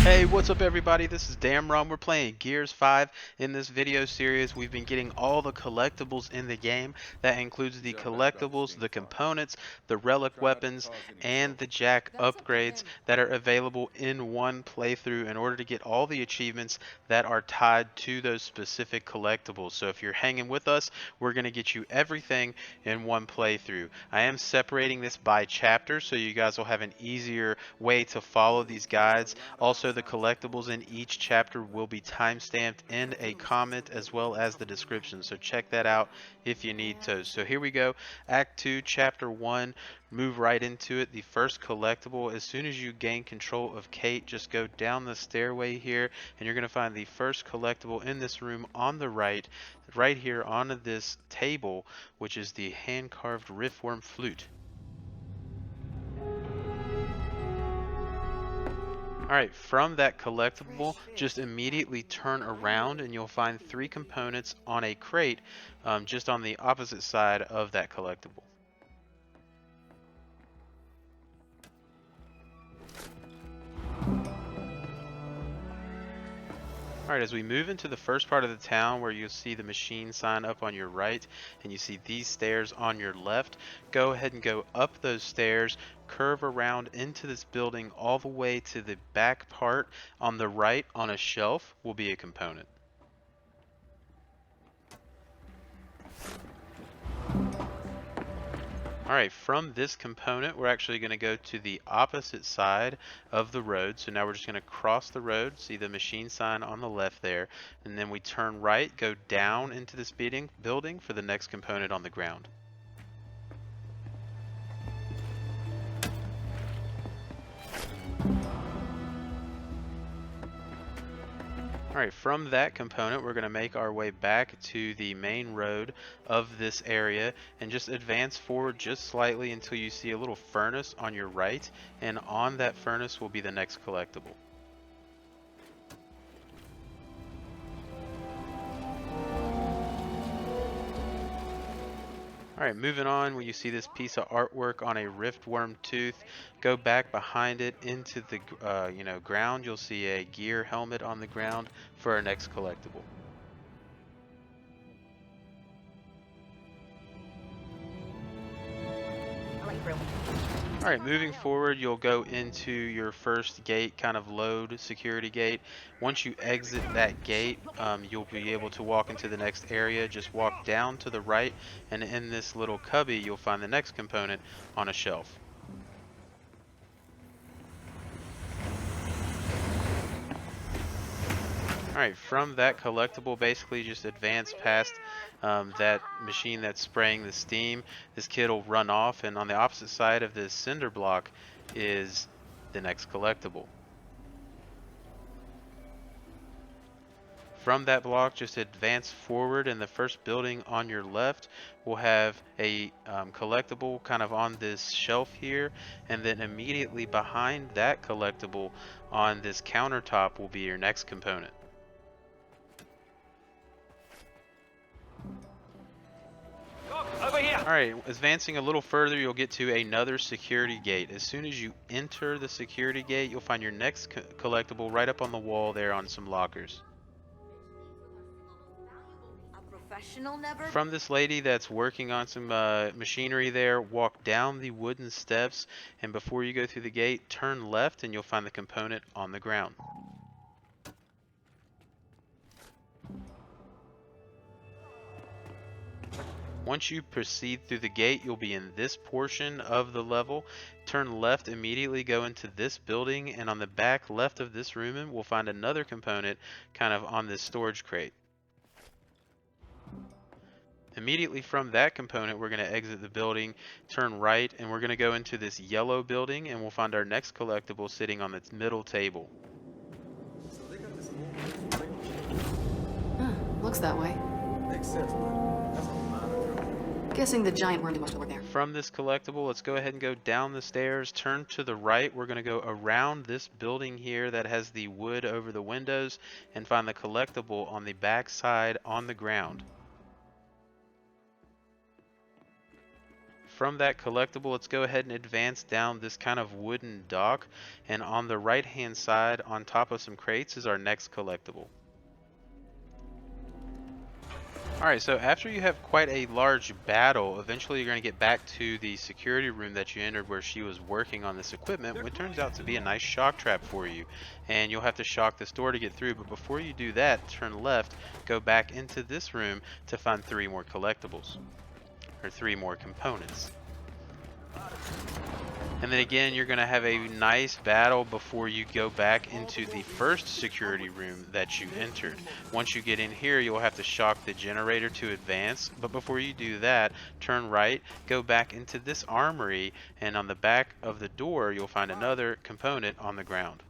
Hey, what's up everybody? This is xxDAMRONxx. We're playing Gears 5. In this video series, we've been getting all the collectibles in the game. That includes the collectibles, the components, the relic weapons, and the jack upgrades that are available in one playthrough in order to get all the achievements that are tied to those specific collectibles. So if you're hanging with us, we're going to get you everything in one playthrough. I am separating this by chapter so you guys will have an easier way to follow these guides. Also, the collectibles in each chapter will be timestamped in a comment as well as the description, so check that out if you need to. So here we go, Act 2, Chapter 1, move right into it. The first collectible, as soon as you gain control of Kate, just go down the stairway here, and you're going to find the first collectible in this room on the right here on this table, which is the hand-carved Riftworm Flute. Alright, from that collectible, just immediately turn around and you'll find 3 components on a crate just on the opposite side of that collectible. Alright, as we move into the first part of the town where you'll see the machine sign up on your right and you see these stairs on your left, go ahead and go up those stairs, curve around into this building all the way to the back part. On the right on a shelf will be a component. Alright, from this component, we're actually going to go to the opposite side of the road. So now we're just going to cross the road, see the machine sign on the left there, and then we turn right, go down into this building for the next component on the ground. Alright, from that component, we're going to make our way back to the main road of this area and just advance forward just slightly until you see a little furnace on your right, and on that furnace will be the next collectible. Alright, moving on, when you see this piece of artwork on a Riftworm tooth, go back behind it into the ground. You'll see a gear helmet on the ground for our next collectible. Alright, moving forward, you'll go into your first gate, kind of load security gate. Once you exit that gate, you'll be able to walk into the next area. Just walk down to the right, and in this little cubby, you'll find the next component on a shelf. Alright, from that collectible, basically just advance past that machine that's spraying the steam. This kid will run off, and on the opposite side of this cinder block is the next collectible. From that block, just advance forward, and the first building on your left will have a collectible kind of on this shelf here, and then immediately behind that collectible on this countertop will be your next component. Alright, advancing a little further, you'll get to another security gate. As soon as you enter the security gate, you'll find your next collectible right up on the wall there on some lockers. From this lady that's working on some machinery there, walk down the wooden steps, and before you go through the gate, turn left and you'll find the component on the ground. Once you proceed through the gate, you'll be in this portion of the level. Turn left immediately, go into this building, and on the back left of this room, we'll find another component kind of on this storage crate. Immediately from that component, we're going to exit the building, turn right, and we're going to go into this yellow building, and we'll find our next collectible sitting on its middle table. Looks that way. Makes sense, but that's a minor trouble. Guessing the giant weren't too much to work there. From this collectible, let's go ahead and go down the stairs, turn to the right. We're going to go around this building here that has the wood over the windows and find the collectible on the back side on the ground. from that collectible, let's go ahead and advance down this kind of wooden dock, and on the right hand side on top of some crates is our next collectible. Alright, so after you have quite a large battle, eventually you're going to get back to the security room that you entered where she was working on this equipment, which turns out to be a nice shock trap for you. And you'll have to shock this door to get through, but before you do that, turn left, go back into this room to find 3 more collectibles, or 3 more components. And then again, you're going to have a nice battle before you go back into the first security room that you entered. Once you get in here, you'll have to shock the generator to advance. But before you do that, turn right, go back into this armory, and on the back of the door, you'll find another component on the ground.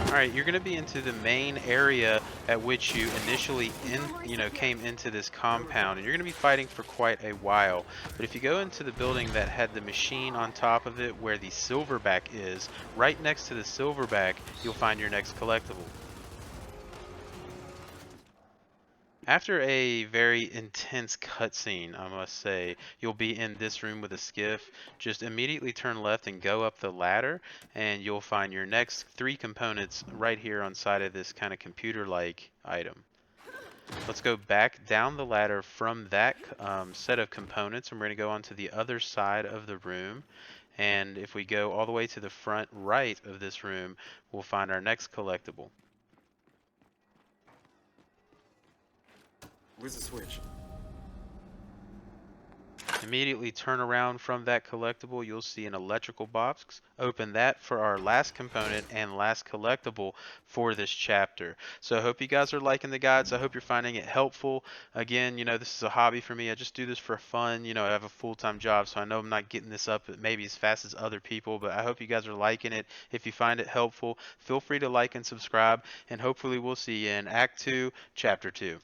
Alright, you're going to be into the main area at which you initially came into this compound, and you're going to be fighting for quite a while. But if you go into the building that had the machine on top of it where the silverback is, right next to the silverback, you'll find your next collectible. After a very intense cutscene, I must say, you'll be in this room with a skiff. Just immediately turn left and go up the ladder, and you'll find your next 3 components right here on side of this kind of computer-like item. Let's go back down the ladder from that set of components, and we're going to go on to the other side of the room. And if we go all the way to the front right of this room, we'll find our next collectible. Where's the switch? Immediately turn around from that collectible, you'll see an electrical box. Open that for our last component and last collectible for this chapter. So I hope you guys are liking the guides. I hope you're finding it helpful. Again, this is a hobby for me. I just do this for fun. I have a full-time job, so I know I'm not getting this up maybe as fast as other people, but I hope you guys are liking it. If you find it helpful, feel free to like and subscribe, and hopefully we'll see you in Act 2, Chapter 2.